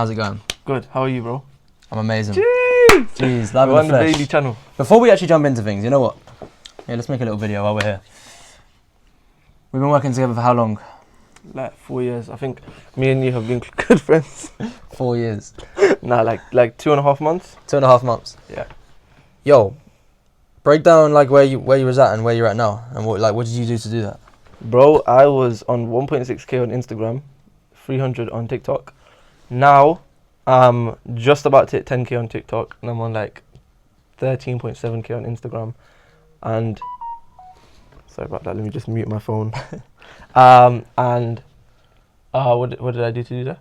How's it going? Good. How are you, bro? I'm amazing. Jeez, live in on the the flesh. Bailey channel. Before we actually jump into things, you know what? Yeah, let's make a little video while we're here. We've been working together for how long? Like 4 years. I think me and you have been good friends. 4 years. Nah, like 2.5 months. 2.5 months. Yeah. Yo, break down like where you was at and where you're at now, and what did you do to do that? Bro, I was on 1.6k on Instagram, 300 on TikTok. Now, I'm just about to hit 10k on TikTok, and I'm on like 13.7k on Instagram. And sorry about that. Let me just mute my phone. What did I do to do that?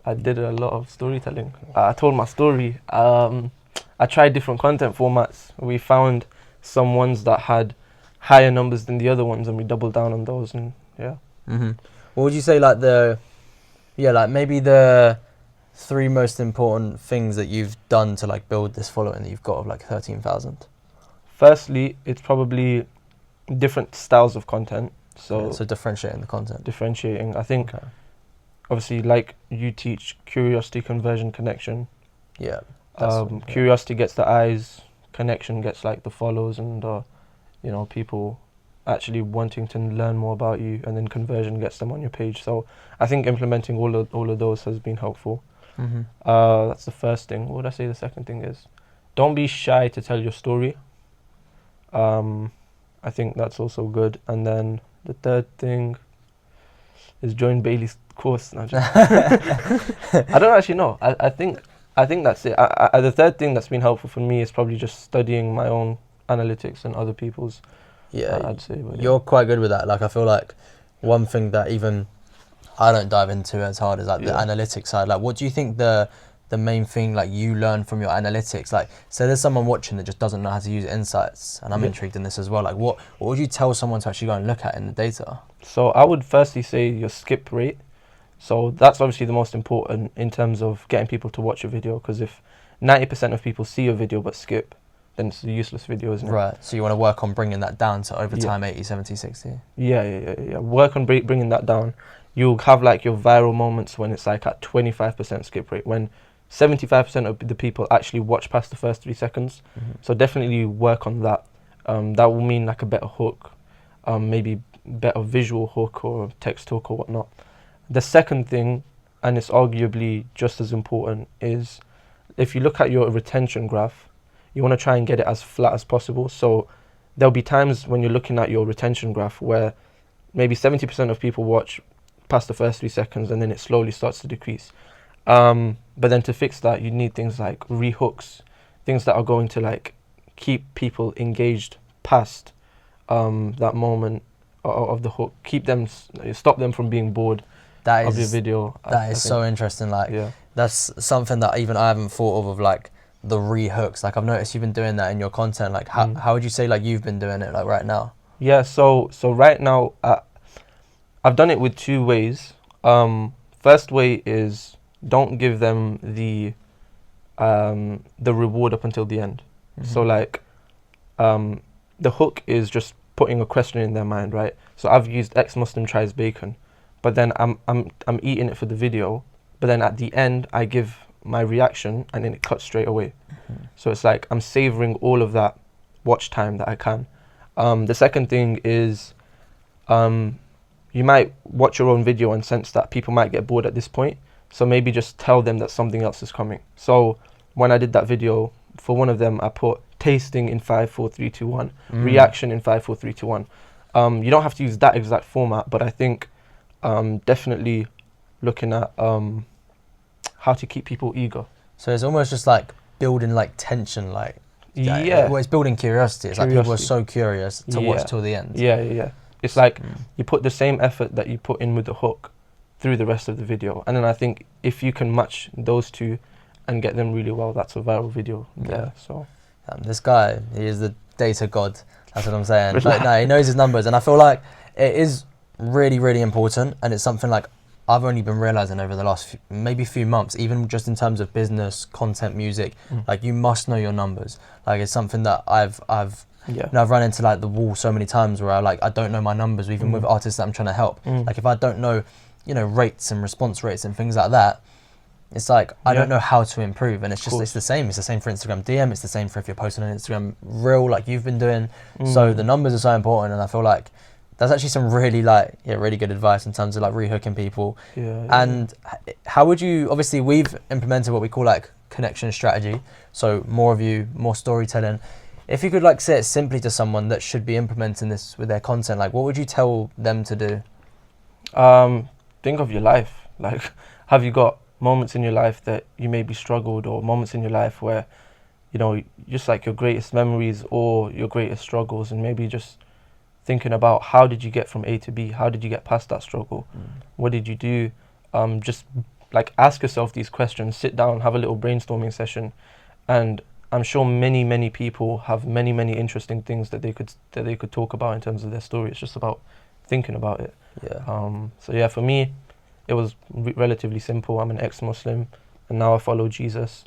I did a lot of storytelling. I told my story. I tried different content formats. We found some ones that had higher numbers than the other ones, and we doubled down on those. And yeah. Mm-hmm. What would you say maybe the 3 most important things that you've done to like build this following that you've got of like 13,000? Firstly, it's probably different styles of content. So differentiating the content. Differentiating. I think, obviously, like you teach curiosity, conversion, connection. Yeah. Curiosity gets the eyes, connection gets like the follows, and people actually wanting to learn more about you, and then conversion gets them on your page. So I think implementing all of those has been helpful. Mm-hmm. That's the first thing. What would I say the second thing is? Don't be shy to tell your story. I think that's also good. And then the third thing is join Bailey's course. No, I don't actually know. I think that's it. The third thing that's been helpful for me is probably just studying my own analytics and other people's. Yeah, I'd say. But you're quite good with that. Like I feel like one thing that even I don't dive into as hard is like the analytics side. Like, what do you think the main thing like you learn from your analytics? Like, so there's someone watching that just doesn't know how to use insights, and I'm intrigued in this as well. Like, what would you tell someone to actually go and look at in the data? So I would firstly say your skip rate. So that's obviously the most important in terms of getting people to watch your video, because if 90% of people see your video but skip, then it's a useless video, isn't it? Right, so you want to work on bringing that down to over time 80, 70, 60? Yeah. Work on bringing that down. You'll have like your viral moments when it's like at 25% skip rate, when 75% of the people actually watch past the first 3 seconds. Mm-hmm. So definitely work on that. That will mean like a better hook, maybe better visual hook or text hook or whatnot. The second thing, and it's arguably just as important, is if you look at your retention graph, you want to try and get it as flat as possible. So there'll be times when you're looking at your retention graph where maybe 70% of people watch past the first 3 seconds, and then it slowly starts to decrease. But then to fix that, you need things like rehooks, things that are going to like keep people engaged past that moment of the hook, stop them from being bored of your video. That is so interesting. Like, that's something that even I haven't thought of like the rehooks. Like, I've noticed you've been doing that in your content. Like, how would you say like you've been doing it like right now? Yeah, so right now I've done it with 2 ways. First way is don't give them the reward up until the end. Mm-hmm. So like the hook is just putting a question in their mind, right? So I've used ex-Muslim tries bacon, but then I'm eating it for the video, but then at the end I give my reaction and then it cuts straight away. Mm-hmm. So it's like I'm savoring all of that watch time that I can. The second thing is you might watch your own video and sense that people might get bored at this point. So maybe just tell them that something else is coming. So when I did that video, for one of them, I put tasting in 5, 4, 3, 2, 1, reaction in 5, 4, 3, 2, 1. You don't have to use that exact format, but I think definitely looking at how to keep people eager. So it's almost just like building like tension, like well, it's building curiosity. It's like people are so curious to watch till the end. Yeah. It's like you put the same effort that you put in with the hook through the rest of the video, and then I think if you can match those 2 and get them really well, that's a viral video there. So this guy, he is the data god. That's what I'm saying. Like, no, he knows his numbers, and I feel like it is really, really important, and it's something like I've only been realizing over the last few months, even just in terms of business, content, music. Like, you must know your numbers. Like, it's something that I've run into like the wall so many times where I don't know my numbers, even with artists that I'm trying to help. Like, if I don't know, rates and response rates and things like that, It's like, I Yeah. don't know how to improve. And it's just, course. it's the same. It's the same for Instagram DM. It's the same for if you're posting on Instagram Reel like you've been doing. Mm. So the numbers are so important. And I feel like that's actually some really like, yeah, really good advice in terms of like rehooking people. Yeah. And how would you, obviously we've implemented what we call like connection strategy. So more of you, more storytelling. If you could like say it simply to someone that should be implementing this with their content, like what would you tell them to do? Think of your life. Like, have you got moments in your life that you maybe struggled, or moments in your life where, you know, just like your greatest memories or your greatest struggles, and maybe just thinking about how did you get from A to B? How did you get past that struggle? What did you do? Just like ask yourself these questions, sit down, have a little brainstorming session, and I'm sure many people have many interesting things that they could talk about in terms of their story. It's just about thinking about it. Yeah. So yeah, for me, it was relatively simple. I'm an ex-Muslim, and now I follow Jesus.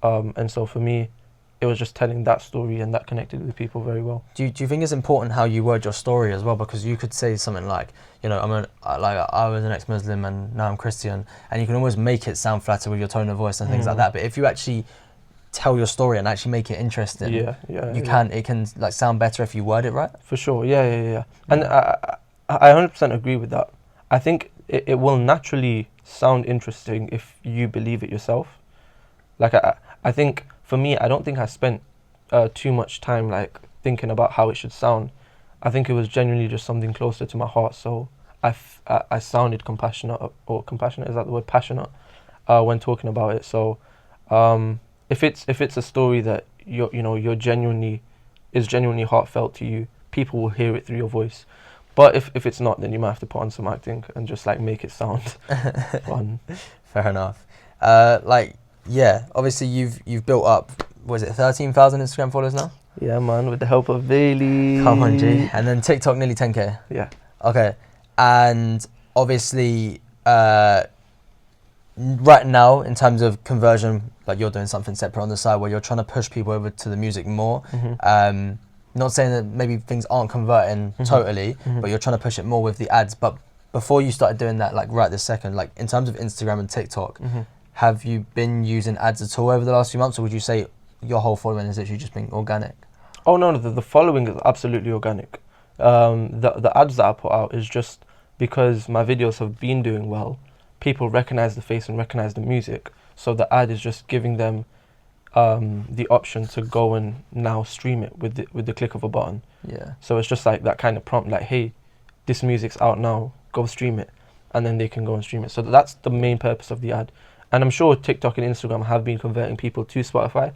And so for me, it was just telling that story, and that connected with people very well. Do you think it's important how you word your story as well? Because you could say something like, you know, I was an ex-Muslim and now I'm Christian, and you can always make it sound flatter with your tone of voice and things like that. But if you actually tell your story and actually make it interesting, it can like sound better if you word it right. For sure, yeah. And I 100% agree with that. I think it will naturally sound interesting if you believe it yourself. Like I think for me, I don't think I spent too much time like thinking about how it should sound. I think it was genuinely just something closer to my heart. So I sounded compassionate, or compassionate, is that the word? Passionate, when talking about it. So if it's a story that you're genuinely heartfelt to you, people will hear it through your voice. But if it's not, then you might have to put on some acting and just like make it sound fun. Fair enough. Yeah, obviously you've built up, was it 13,000 Instagram followers now? Yeah, man, with the help of Bailey. Come on, G. And then TikTok nearly 10K. Yeah. Okay. And obviously, right now, in terms of conversion, like you're doing something separate on the side where you're trying to push people over to the music more. Not saying that maybe things aren't converting totally, but you're trying to push it more with the ads. But before you started doing that, like right this second, like in terms of Instagram and TikTok, have you been using ads at all over the last few months, or would you say your whole following is actually just being organic? Oh no, the following is absolutely organic. The ads that I put out is just because my videos have been doing well. People recognize the face and recognize the music, so the ad is just giving them the option to go and now stream it with the click of a button. Yeah. So it's just like that kind of prompt, like, hey, this music's out now, go stream it, and then they can go and stream it. So that's the main purpose of the ad. And I'm sure TikTok and Instagram have been converting people to Spotify,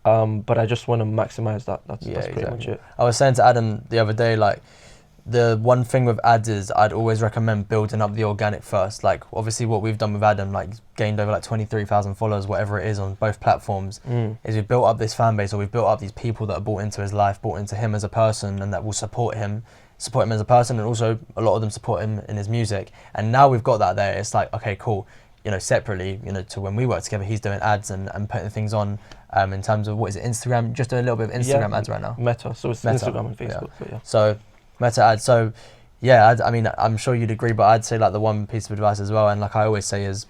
but I just want to maximize that. That's pretty much it. I was saying to Adam the other day, like, the one thing with ads is I'd always recommend building up the organic first. Like, obviously what we've done with Adam, like gained over like 23,000 followers, whatever it is, on both platforms, is we've built up this fan base, or we've built up these people that are bought into his life, bought into him as a person, and that will support him as a person, and also a lot of them support him in his music. And now we've got that there, it's like, okay, cool. You know, separately, you know, to when we work together, he's doing ads and putting things on in terms of, what is it, Instagram? Just doing a little bit of Instagram ads right now. Meta, so it's Meta, Instagram and Facebook. Yeah. So Meta ads. So yeah, I mean, I'm sure you'd agree, but I'd say like the one piece of advice as well, and like I always say, is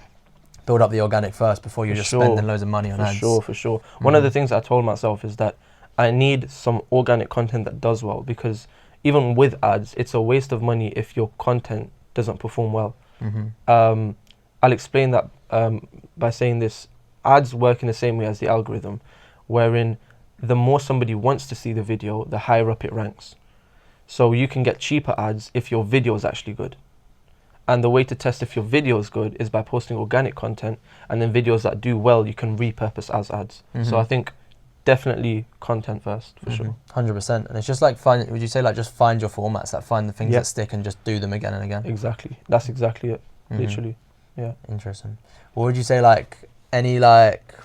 build up the organic first before you're just spending loads of money on ads. For sure. One of the things I told myself is that I need some organic content that does well, because even with ads, it's a waste of money if your content doesn't perform well. I'll explain that by saying this. Ads work in the same way as the algorithm, wherein the more somebody wants to see the video, the higher up it ranks. So you can get cheaper ads if your video is actually good. And the way to test if your video is good is by posting organic content, and then videos that do well, you can repurpose as ads. So I think definitely content first, for sure. 100%. And it's just like, would you say like just find your formats, like find the things that stick and just do them again and again? Exactly. That's exactly it. Literally. Yeah. Interesting. What would you say, like, any like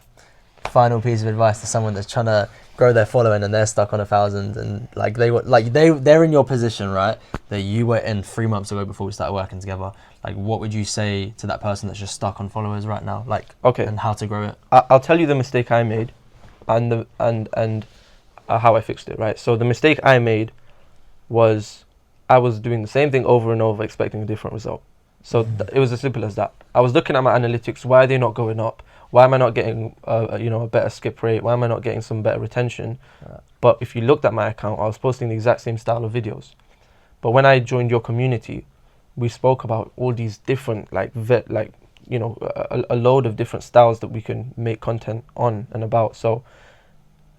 final piece of advice to someone that's trying to grow their following and they're stuck on 1,000, and like they're in your position, right, that you were in 3 months ago before we started working together? Like, what would you say to that person that's just stuck on followers right now, like, and how to grow it? I'll tell you the mistake I made, and how I fixed it. Right. So the mistake I made was I was doing the same thing over and over, expecting a different result. So it was as simple as that. I was looking at my analytics. Why are they not going up? Why am I not getting a better skip rate? Why am I not getting some better retention? But if you looked at my account, I was posting the exact same style of videos. But when I joined your community, we spoke about all these different a load of different styles that we can make content on and about. So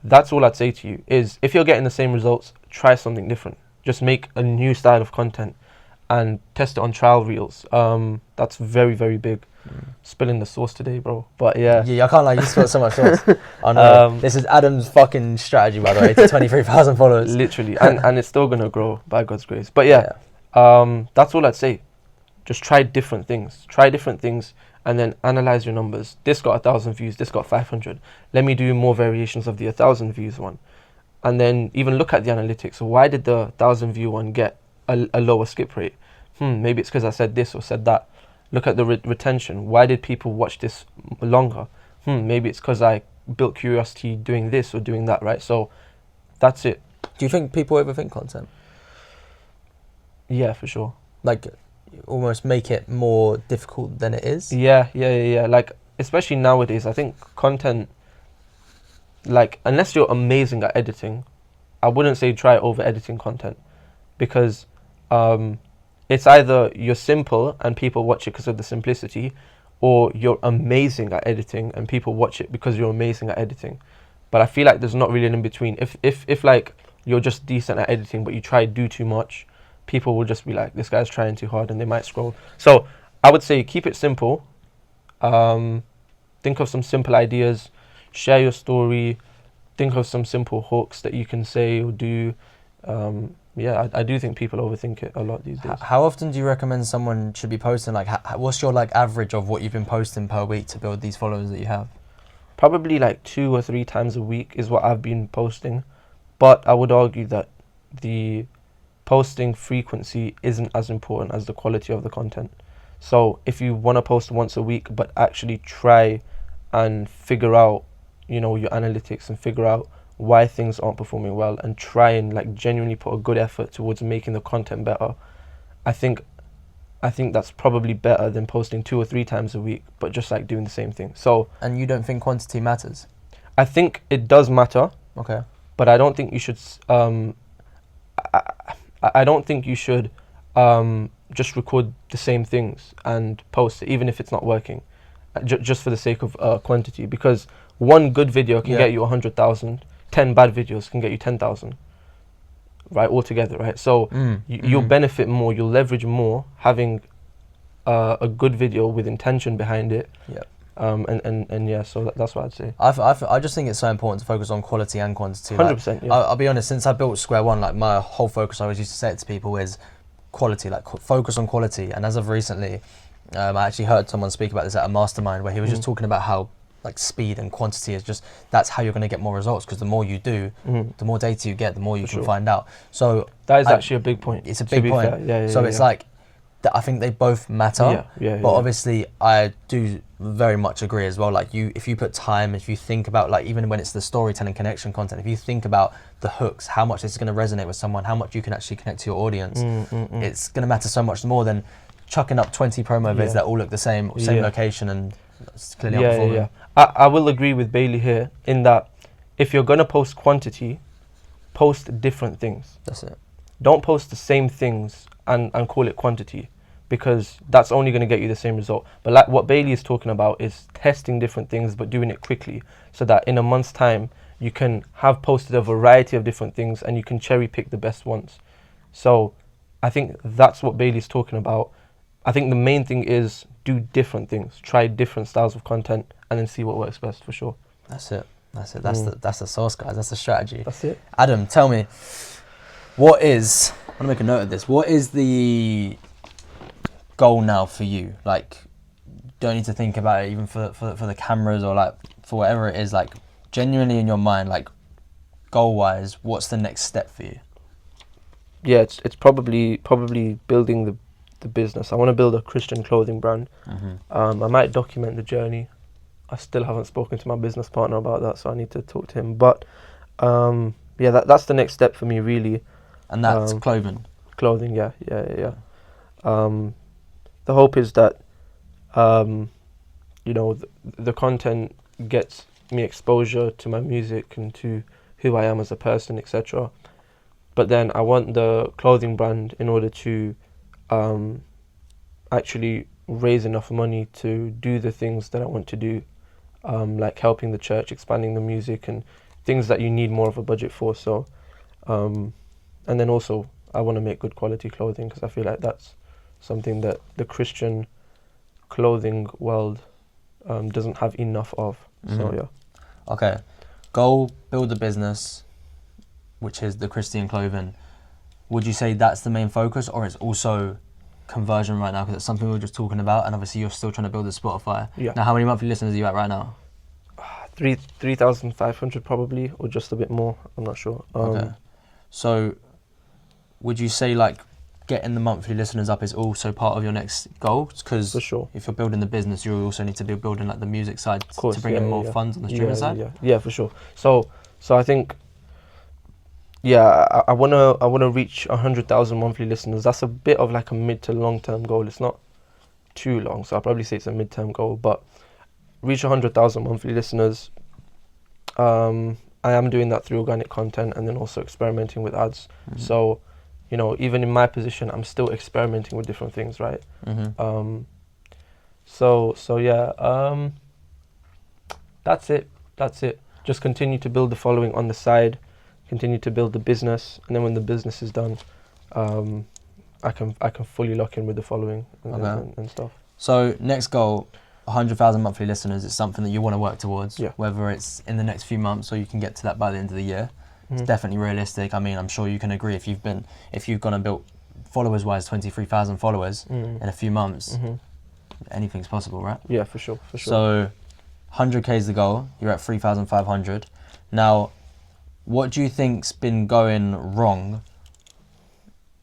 that's all I'd say to you is, if you're getting the same results, try something different. Just make a new style of content and test it on trial reels. That's very, very big. Spilling the sauce today, bro. But yeah. Yeah, I can't lie, you spilled so much sauce. I know. This is Adam's fucking strategy, by the way, to 23,000 followers. Literally. and it's still going to grow by God's grace. But yeah, that's all I'd say. Just try different things. And then analyze your numbers. This got 1,000 views, this got 500. Let me do more variations of the 1,000 views one. And then even look at the analytics. So why did the 1,000 view one get a lower skip rate? Maybe it's because I said this or said that. Look at the retention. Why did people watch this longer? Maybe it's because I built curiosity doing this or doing that, right? So that's it. Do you think people overthink content? Yeah, for sure. Like, almost make it more difficult than it is? Yeah. Like, especially nowadays, I think content, like, unless you're amazing at editing, I wouldn't say try over editing content, because it's either you're simple and people watch it because of the simplicity, or you're amazing at editing and people watch it because you're amazing at editing. But I feel like there's not really an in-between. If like you're just decent at editing but you try to do too much, people will just be like, this guy's trying too hard, and they might scroll. So I would say keep it simple. Think of some simple ideas, share your story, think of some simple hooks that you can say or do. I do think people overthink it a lot these days. How often do you recommend someone should be posting? Like, what's your like average of what you've been posting per week to build these followers that you have? Probably like 2 or 3 times a week is what I've been posting. But I would argue that the posting frequency isn't as important as the quality of the content. So if you want to post once a week, but actually try and figure out, your analytics and figure out why things aren't performing well, and try and like genuinely put a good effort towards making the content better, I think that's probably better than posting 2 or 3 times a week, but just like doing the same thing. So, and you don't think quantity matters? I think it does matter. Okay. But I don't think you should. I don't think you should just record the same things and post it, even if it's not working, just for the sake of quantity. Because one good video can get you 100,000. 10 bad videos can get you 10,000, right, altogether, right? So you'll benefit more, you'll leverage more having a good video with intention behind it. Yeah. So that's what I'd say. I just think it's so important to focus on quality and quantity. 100%. Yeah. I'll be honest, since I built Square One, like my whole focus, I always used to say it to people, is quality, like focus on quality. And as of recently, I actually heard someone speak about this at a mastermind where he was just talking about how like speed and quantity is just, that's how you're going to get more results, because the more you do, the more data you get, the more you can find out. So that is actually a big point. It's a big point. It's like, I think they both matter. But obviously I do very much agree as well. Like if you put time, if you think about, like, even when it's the storytelling connection content, if you think about the hooks, how much it's going to resonate with someone, how much you can actually connect to your audience, it's going to matter so much more than chucking up 20 promo vids that all look the same location and it's clearly outperforming. I will agree with Bailey here in that if you're going to post quantity, post different things. That's it. Don't post the same things and call it quantity, because that's only going to get you the same result. But like what Bailey is talking about is testing different things but doing it quickly, so that in a month's time you can have posted a variety of different things and you can cherry pick the best ones. So I think that's what Bailey's talking about. I think the main thing is do different things, try different styles of content, and then see what works best, for sure. That's it. That's the sauce, guys. That's the strategy. That's it. Adam, tell me, what is, I'm gonna make a note of this, what is the goal now for you? Like, don't need to think about it even for the cameras, or like for whatever it is, like genuinely in your mind, like goal wise, what's the next step for you? Yeah, it's probably building the business. I want to build a Christian clothing brand. I might document the journey. I still haven't spoken to my business partner about that, so I need to talk to him. But that's the next step for me, really. And that's clothing. Clothing, yeah. the hope is that you know, the content gets me exposure to my music and to who I am as a person, etc. But then I want the clothing brand in order to actually raise enough money to do the things that I want to do, like helping the church, expanding the music, and things that you need more of a budget for. So, and then also I want to make good quality clothing, because I feel like that's something that the Christian clothing world doesn't have enough of. So yeah. Okay, go build a business, which is the Christian clothing. Would you say that's the main focus, or it's also conversion right now? Because it's something we were just talking about, and obviously you're still trying to build a Spotify. Yeah. Now, how many monthly listeners are you at right now? 3,500 probably, or just a bit more. I'm not sure. Okay. So, would you say like getting the monthly listeners up is also part of your next goal? Because For sure. if you're building the business, you also need to be building like the music side Of course, to bring in more funds on the streaming side. Yeah, for sure. So I think, yeah, I wanna reach 100,000 monthly listeners. That's a bit of like a mid to long term goal. It's not too long, so I'll probably say it's a mid term goal. But reach 100,000 monthly listeners. I am doing that through organic content, and then also experimenting with ads. So, you know, even in my position, I'm still experimenting with different things, right? So yeah, that's it. Just continue to build the following on the side, continue to build the business, and then when the business is done, I can fully lock in with the following and stuff. So next goal, 100,000 monthly listeners is something that you want to work towards. Yeah. Whether it's in the next few months or you can get to that by the end of the year. It's definitely realistic. I mean, I'm sure you can agree if you've gone and built followers-wise 23,000 followers in a few months, anything's possible, right? Yeah, for sure. So 100k is the goal. You're at 3,500. Now, what do you think's been going wrong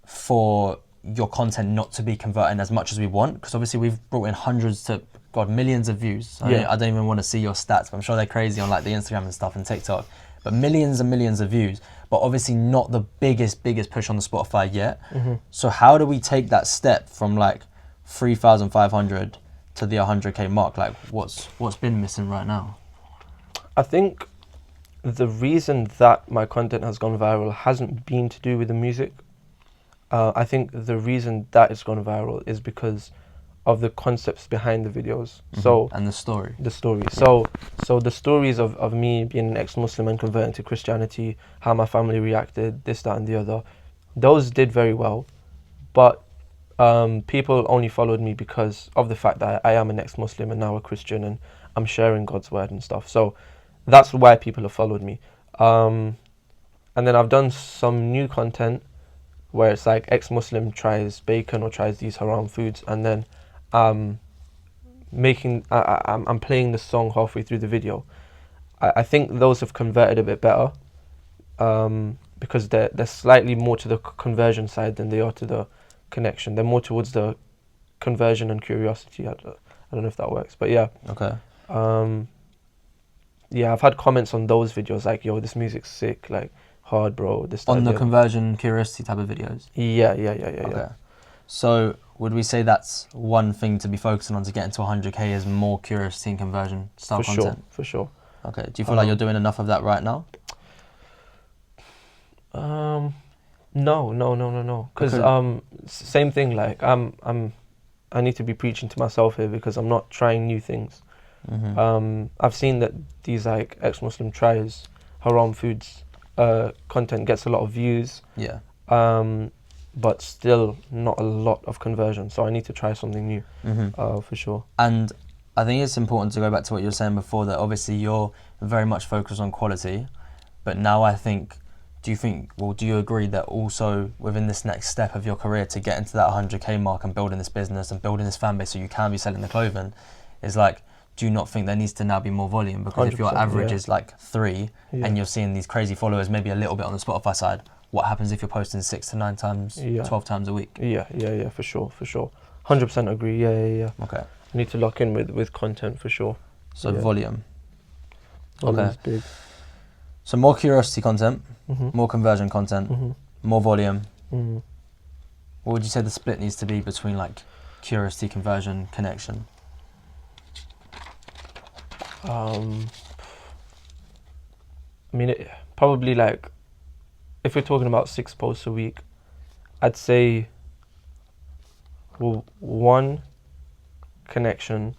for your content not to be converting as much as we want? Because obviously we've brought in hundreds to millions of views. I don't even want to see your stats, but I'm sure they're crazy on like the Instagram and stuff and TikTok. But millions and millions of views, but obviously not the biggest push on the Spotify yet. So how do we take that step from like 3,500 to the 100k mark? Like what's been missing right now? I think the reason that my content has gone viral hasn't been to do with the music. I think the reason that it's gone viral is because of the concepts behind the videos. And the story. So the stories of me being an ex-Muslim and converting to Christianity, how my family reacted, this, that, and the other, those did very well. But people only followed me because of the fact that I am an ex-Muslim and now a Christian, and I'm sharing God's word and stuff. So that's why people have followed me. And then I've done some new content where it's like ex-Muslim tries bacon or tries these haram foods, and then I'm playing the song halfway through the video. I think those have converted a bit better, because they're slightly more to the conversion side than they are to the connection. They're more towards the conversion and curiosity. I don't know if that works, but yeah. Okay. Yeah, I've had comments on those videos like, "Yo, this music's sick, like hard, bro." This On the conversion curiosity type of videos. Yeah. Okay. So would we say that's one thing to be focusing on to get into 100k is more curiosity and conversion style content? For sure. Okay. Do you feel like you're doing enough of that right now? No. Because same thing. Like I need to be preaching to myself here, because I'm not trying new things. I've seen that these like ex-Muslim tries haram foods content gets a lot of views. Yeah. But still not a lot of conversion. So I need to try something new, for sure. And I think it's important to go back to what you were saying before, that obviously you're very much focused on quality, but now I think, do you agree that also within this next step of your career to get into that 100k mark and building this business and building this fan base so you can be selling the clothing, is like, do you not think there needs to now be more volume? Because if your average is like 3 and you're seeing these crazy followers, maybe a little bit on the Spotify side, what happens if you're posting 6 to 9 times, 12 times a week? Yeah, for sure. 100% agree. Yeah. Okay. I need to lock in with content for sure. So volume. Volume's big. So more curiosity content, more conversion content, more volume. What would you say the split needs to be between like curiosity, conversion, connection? I mean, probably like, if we're talking about 6 posts a week, I'd say, well, 1 connection,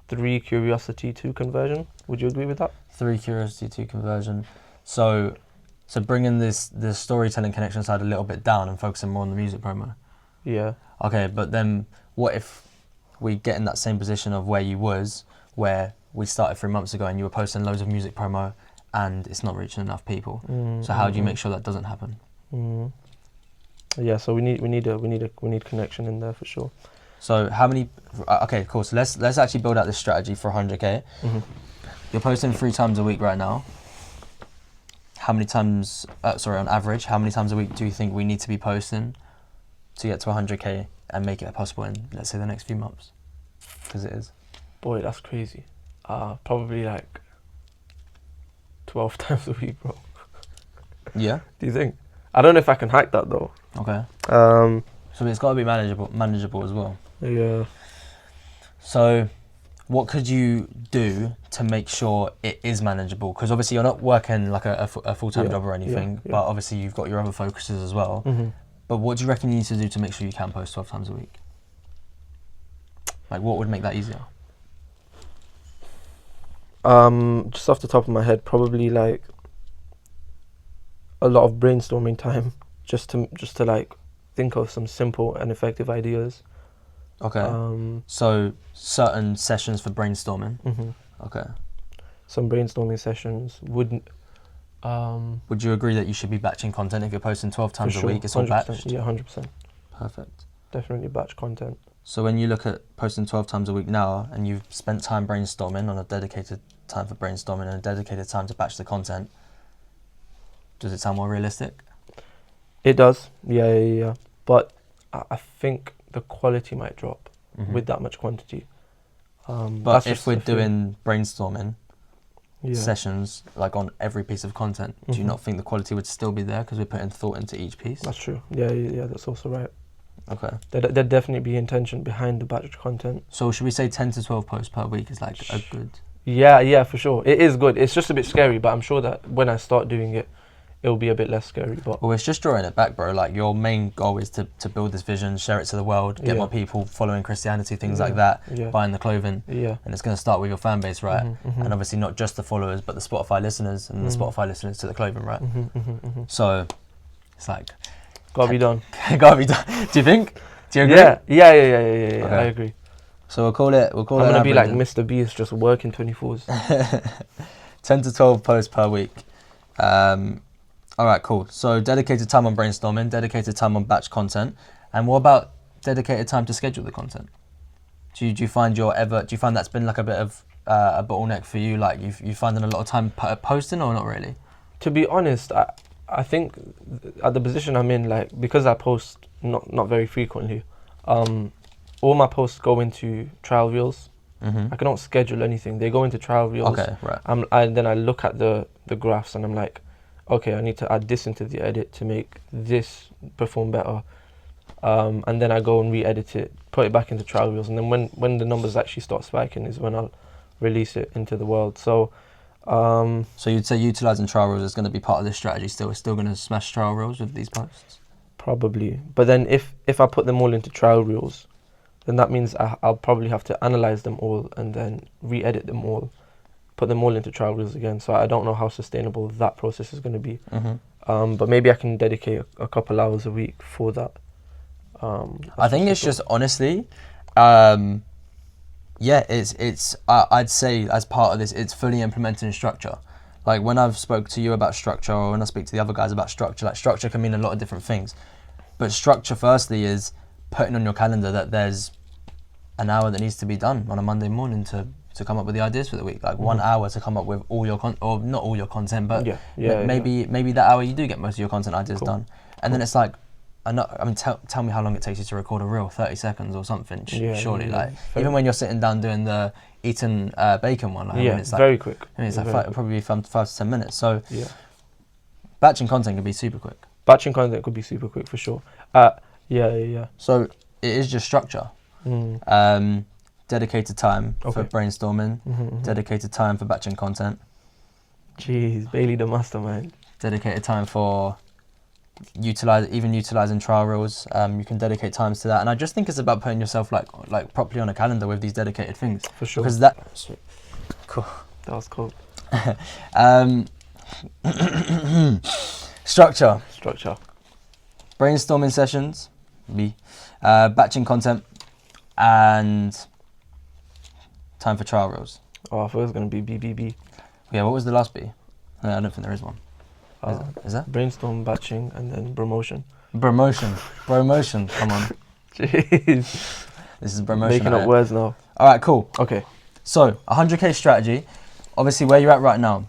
3 curiosity, 2 conversion. Would you agree with that? 3 curiosity, 2 conversion. So bringing the storytelling connection side a little bit down and focusing more on the music promo. Yeah. Okay, but then what if we get in that same position of where you was, where we started 3 months ago and you were posting loads of music promo and it's not reaching enough people? So how do you make sure that doesn't happen? Yeah, so we need connection in there for sure. So how many? Okay, cool. So let's actually build out this strategy for 100k. You're posting 3 times a week right now. How many times? On average, how many times a week do you think we need to be posting to get to 100k and make it possible in, let's say, the next few months? Because it is. Boy, that's crazy. Probably like 12 times a week, bro. Yeah. Do you think? I don't know if I can hack that though. Okay. So it's got to be manageable as well. Yeah. So what could you do to make sure it is manageable? Because obviously you're not working like a full-time job or anything, but obviously you've got your other focuses as well. But what do you reckon you need to do to make sure you can post 12 times a week? Like, what would make that easier? Just off the top of my head, probably like a lot of brainstorming time, just to like think of some simple and effective ideas. Okay. So certain sessions for brainstorming. Okay. Some brainstorming sessions wouldn't. Would you agree that you should be batching content if you're posting 12 times a week? It's all batched. Yeah, 100%. Perfect. Definitely batch content. So when you look at posting 12 times a week now, and you've spent time brainstorming on a dedicated time for brainstorming and a dedicated time to batch the content, does it sound more realistic? It does. Yeah. But I think the quality might drop with that much quantity. But if we're doing brainstorming sessions like on every piece of content, do you not think the quality would still be there because we're putting thought into each piece? That's true. Yeah, that's also right. Okay. There'd definitely be intention behind the batch content. So should we say 10 to 12 posts per week is like a good... Yeah, for sure. It is good. It's just a bit scary, but I'm sure that when I start doing it, it'll be a bit less scary. But well, it's just drawing it back, bro. Like, your main goal is to build this vision, share it to the world, get more people following Christianity, things like that, buying the clothing. Yeah. And it's going to start with your fan base, right? And obviously not just the followers, but the Spotify listeners and the Spotify listeners to the clothing, right? So it's like... Gotta be done. Gotta be done. Do you think? Do you agree? Yeah. Okay. I agree. So we'll call it. I'm gonna be like Mr. Beast, just working 24s. 10 to 12 posts per week. All right, cool. So dedicated time on brainstorming, dedicated time on batch content, and what about dedicated time to schedule the content? Do you find that's been like a bit of a bottleneck for you? Like you finding a lot of time posting, or not really? To be honest, I think at the position I'm in, like, because I post not very frequently, all my posts go into trial reels. I cannot schedule anything. They go into trial reels. Okay, right. Then I look at the graphs and I'm like, okay, I need to add this into the edit to make this perform better. And then I go and re-edit it, put it back into trial reels, and then when the numbers actually start spiking is when I'll release it into the world. So you'd say utilising trial reels is going to be part of this strategy still? We're still going to smash trial reels with these posts? Probably. But then if I put them all into trial reels, then that means I'll probably have to analyse them all and then re-edit them all, put them all into trial reels again. So I don't know how sustainable that process is going to be. But maybe I can dedicate a couple hours a week for that. I think it's just, honestly, it's I'd say as part of this, it's fully implementing structure. Like, when I've spoke to you about structure, or when I speak to the other guys about structure, like, structure can mean a lot of different things. But structure, firstly, is putting on your calendar that there's an hour that needs to be done on a Monday morning to come up with the ideas for the week. Like 1 hour to come up with all your or not all your content, but maybe that hour you do get most of your content ideas done. And then it's like, tell me how long it takes you to record a reel, 30 seconds or something, surely. Like, even when you're sitting down doing the eating bacon one, like, it's like, very quick. I mean, it's like probably 5 to 10 minutes. So batching content can be super quick. Batching content could be super quick for sure. Yeah. So it is just structure. Dedicated time for brainstorming, dedicated time for batching content. Jeez, Bailey the mastermind. Dedicated time for utilizing trial reels. You can dedicate times to that, and I just think it's about putting yourself like properly on a calendar with these dedicated things. For sure. Because that cool. That was cool. Structure. Brainstorming sessions. Batching content, and time for trial reels. Oh, I thought it was gonna be BBB. Yeah, what was the last B? I don't think there is one. Is there? Brainstorm, batching, and then promotion. Promotion. Come on. Jeez. This is promotion. Making up words now. All right, cool. Okay. So, 100K strategy. Obviously, where you're at right now,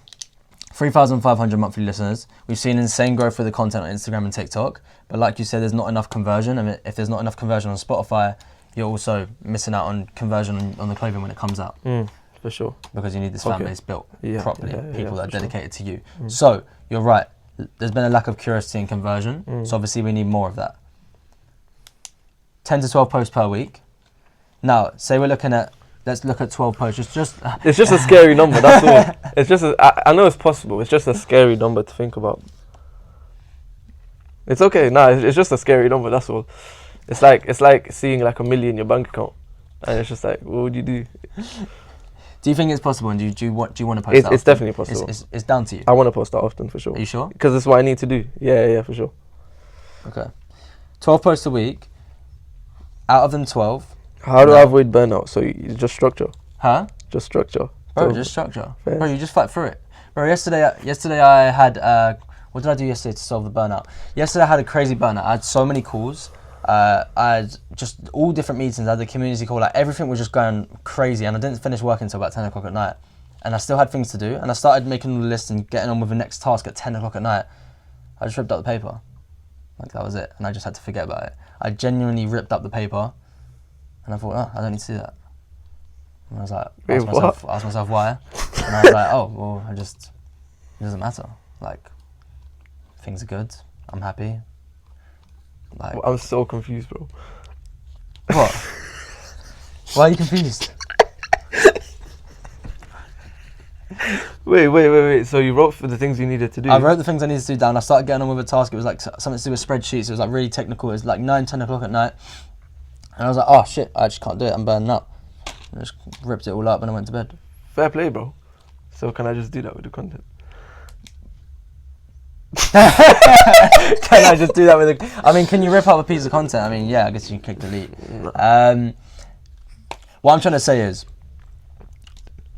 3,500 monthly listeners. We've seen insane growth for the content on Instagram and TikTok. But like you said, there's not enough conversion. I mean, if there's not enough conversion on Spotify, you're also missing out on conversion on the clothing when it comes out. For sure. Because you need this fan base built properly. People that are dedicated to you. So, you're right. There's been a lack of curiosity and conversion. So obviously we need more of that. 10 to 12 posts per week. Now, say let's look at 12 posts. It's just a scary number, that's all. It's just, I know it's possible. It's just a scary number to think about. It's okay. It's just a scary number, that's all. It's like seeing like $1 million in your bank account. And it's just like, what would you do? Do you think it's possible, and do you want to post that? It's definitely possible. It's down to you. I want to post that often, for sure. Are you sure? Because it's what I need to do. Yeah, for sure. Okay. 12 posts a week. Out of them 12. How do I avoid burnout? So you just structure. Huh? Just structure. Bro, just structure. Fair. Bro, you just fight through it. Bro, yesterday I had, what did I do yesterday to solve the burnout? Yesterday I had a crazy burnout. I had so many calls. I had just all different meetings. I had the community call, like everything was just going crazy, and I didn't finish work until about 10 o'clock at night. And I still had things to do, and I started making the list and getting on with the next task at 10 o'clock at night. I just ripped up the paper. Like, that was it, and I just had to forget about it. I genuinely ripped up the paper, and I thought, oh, I don't need to do that. And I was like, asked myself why, and I was like, oh, well, it doesn't matter. Like, things are good, I'm happy. Like, I'm so confused, bro. What? Why are you confused? Wait. So you wrote for the things you needed to do? I wrote the things I needed to do down. I started getting on with a task. It was like something to do with spreadsheets. It was like really technical. It was like 9, 10 o'clock at night. And I was like, oh shit, I just can't do it. I'm burning up. I just ripped it all up and I went to bed. Fair play, bro. So can I just do that with the content? Can I just do that with I mean, can you rip up a piece of content? I mean, yeah, I guess you can click delete. What I'm trying to say is,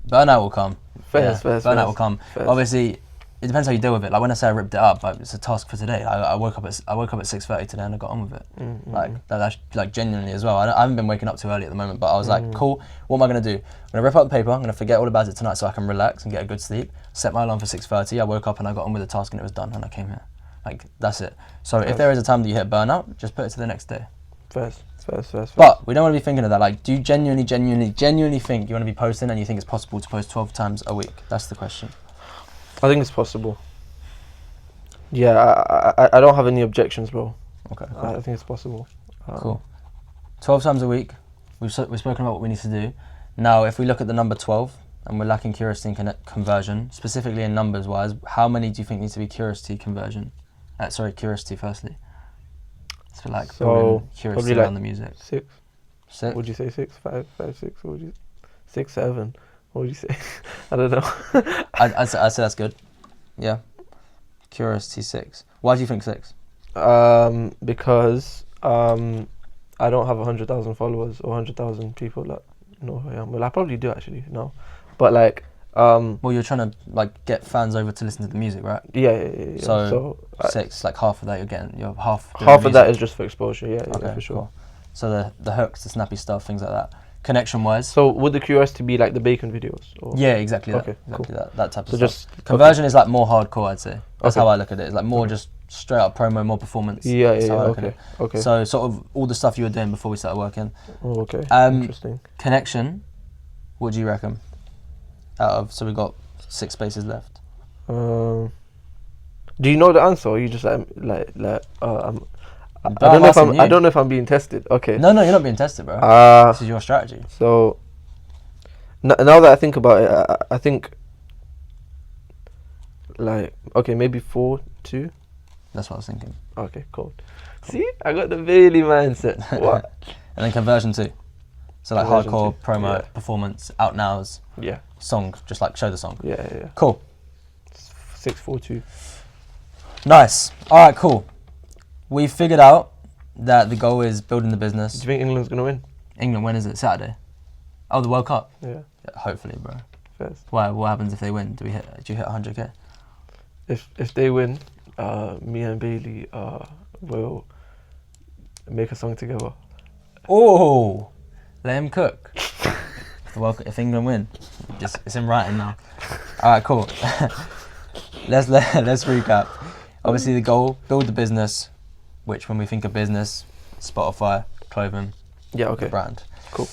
burnout will come. Burnout will come. Obviously, it depends how you deal with it. Like when I say I ripped it up, like, it's a task for today. I woke up at 6:30 today and I got on with it. Like that's like genuinely as well. I haven't been waking up too early at the moment, but I was like, cool. What am I gonna do? I'm gonna rip up the paper. I'm gonna forget all about it tonight so I can relax and get a good sleep. Set my alarm for 6:30. I woke up and I got on with the task and it was done and I came here. Like that's it. So if there is a time that you hit burnout, just put it to the next day. First. But we don't want to be thinking of that. Like, do you genuinely think you want to be posting and you think it's possible to post 12 times a week? That's the question. I think it's possible. Yeah, I don't have any objections, bro. Okay, cool. I think it's possible. Cool. 12 times a week. We've spoken about what we need to do. Now, if we look at the number 12 and we're lacking curiosity and conversion, specifically in numbers wise, how many do you think needs to be curiosity firstly? So like curiosity around the music. 6. Would you say 6? 5, 6? What would you? 6, 7. What would you say? I don't know. I'd say that's good. Yeah. Curiosity 6. Why do you think 6? Because I don't have 100,000 followers or 100,000 people that know who I am. Well, I probably do actually now, but like. Well, you're trying to like get fans over to listen to the music, right? Yeah. So 6, like half of that you're getting. You're half of that is just for exposure. Yeah, for sure. Cool. So the hooks, the snappy stuff, things like that. Connection wise. So would the curiosity be like the bacon videos? Or? Yeah, exactly that. Okay, exactly cool. that type of so stuff. Just conversion is like more hardcore, I'd say. That's how I look at it. It's like more just straight up promo, more performance. Yeah. Okay. So sort of all the stuff you were doing before we started working. Oh, okay. Interesting. Connection. What do you reckon? So we got 6 spaces left. Do you know the answer? Or you just I don't know if I'm being tested. Okay. No, you're not being tested, bro. This is your strategy. So now that I think about it, I think like okay, maybe 4-2. That's what I was thinking. Okay, cool. See, I got the Bailey mindset. What? And then conversion too. So like Conversion hardcore, too. promo, Yeah. performance, out nows, Yeah. song, just like show the song. Yeah. Cool. 6-4-2. Nice. All right, cool. We figured out that the goal is building the business. Do you think England's gonna win? England, when is it? Saturday? Oh, the World Cup? Yeah. Hopefully, bro. First. Why? What happens if they win? Do you hit 100k? If they win, me and Bailey will make a song together. Oh, let him cook. If England win, it's in writing now. All right, cool. let's recap. Obviously, the goal: build the business. Which, when we think of business, Spotify, clothing, Yeah. Okay. the brand. Cool.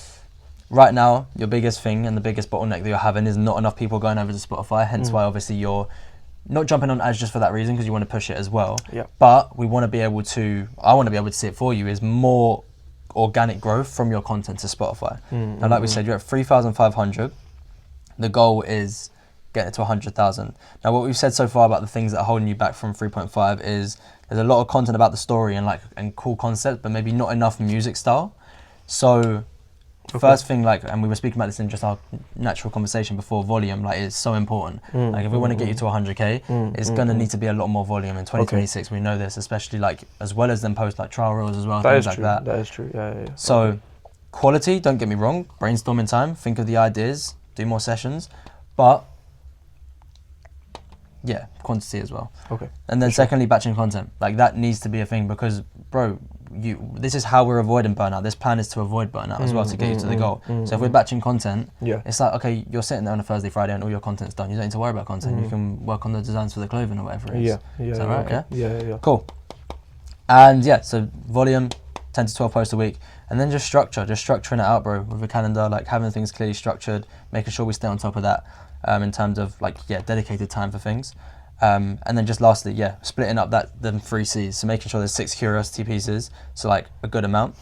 Right now, your biggest thing and the biggest bottleneck that you're having is not enough people going over to Spotify. Hence, why obviously you're not jumping on ads just for that reason, because you want to push it as well. Yeah. But we want to be able to. I want to be able to see it for you. Is more organic growth from your content to Spotify. Now, like we said, you're at 3,500. The goal is getting it to 100,000. Now, what we've said so far about the things that are holding you back from 3.5 is there's a lot of content about the story and cool concept, but maybe not enough music style. So, first thing, and we were speaking about this in just our natural conversation before, volume, is so important. If we want to get you to 100k, it's going to need to be a lot more volume in 2026. Okay. We know this, especially as well as then post trial reels as well, things like that. That is true. Yeah. So, quality, don't get me wrong, brainstorming time, think of the ideas, do more sessions, but yeah, quantity as well. Okay. And then secondly, batching content. That needs to be a thing because, bro, this is how we're avoiding burnout. This plan is to avoid burnout as well to get you to the goal. So if we're batching content, it's like, okay, you're sitting there on a Thursday, Friday and all your content's done. You don't need to worry about content. You can work on the designs for the clothing or whatever it is. Is that right? Okay. Yeah. Cool. And so volume, 10 to 12 posts a week. And then just structuring it out, bro, with a calendar, having things clearly structured, making sure we stay on top of that. In terms of dedicated time for things, and then just lastly, splitting up them 3 C's, so making sure there's 6 curiosity pieces, so a good amount,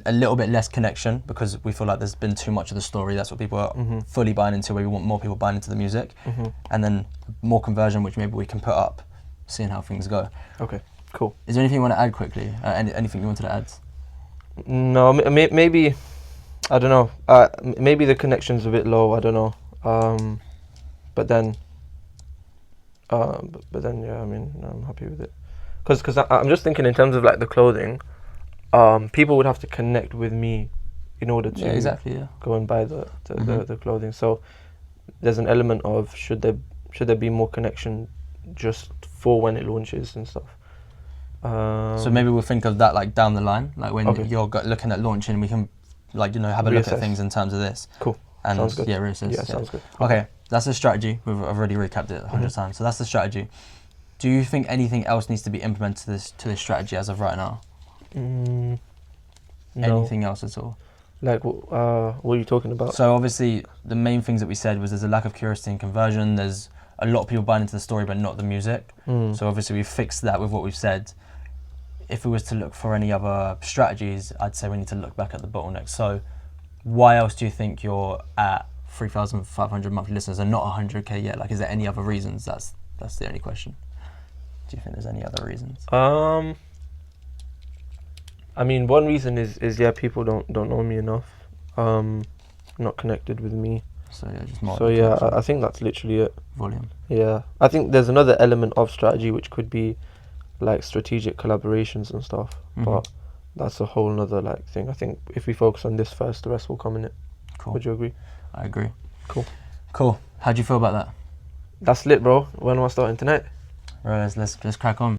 a little bit less connection because we feel like there's been too much of the story. That's what people are fully buying into. Where we want more people buying into the music, and then more conversion, which maybe we can put up, seeing how things go. Okay, cool. Is there anything you want to add quickly? Anything you wanted to add? No, maybe I don't know. Maybe the connection's a bit low. I don't know. But then, yeah, I mean, I'm happy with it. Because I'm just thinking in terms of the clothing, people would have to connect with me in order to go and buy the clothing. So there's an element of should there be more connection just for when it launches and stuff. So maybe we'll think of that down the line, when you're looking at launching, we can have a look at things in terms of this. Cool. And sounds good. Sounds good. Okay, that's the strategy. I've already recapped it 100 times. So that's the strategy. Do you think anything else needs to be implemented to this strategy as of right now? No. Anything else at all? What are you talking about? So obviously the main things that we said was there's a lack of curiosity and conversion. There's a lot of people buying into the story but not the music. So obviously we fixed that with what we've said. If we was to look for any other strategies, I'd say we need to look back at the bottlenecks. So why else do you think you're at 3,500 monthly listeners and not 100k yet? Is there any other reasons? That's the only question. Do you think there's any other reasons? I mean, one reason is people don't know me enough, not connected with me. So just more. So yeah, I think that's literally it. Volume. Yeah, I think there's another element of strategy which could be strategic collaborations and stuff, but that's a whole nother thing. I think if we focus on this first, the rest will come in it. Cool. Would you agree? I agree. Cool. How do you feel about that? That's lit, bro. When am I starting tonight? Right, let's crack on.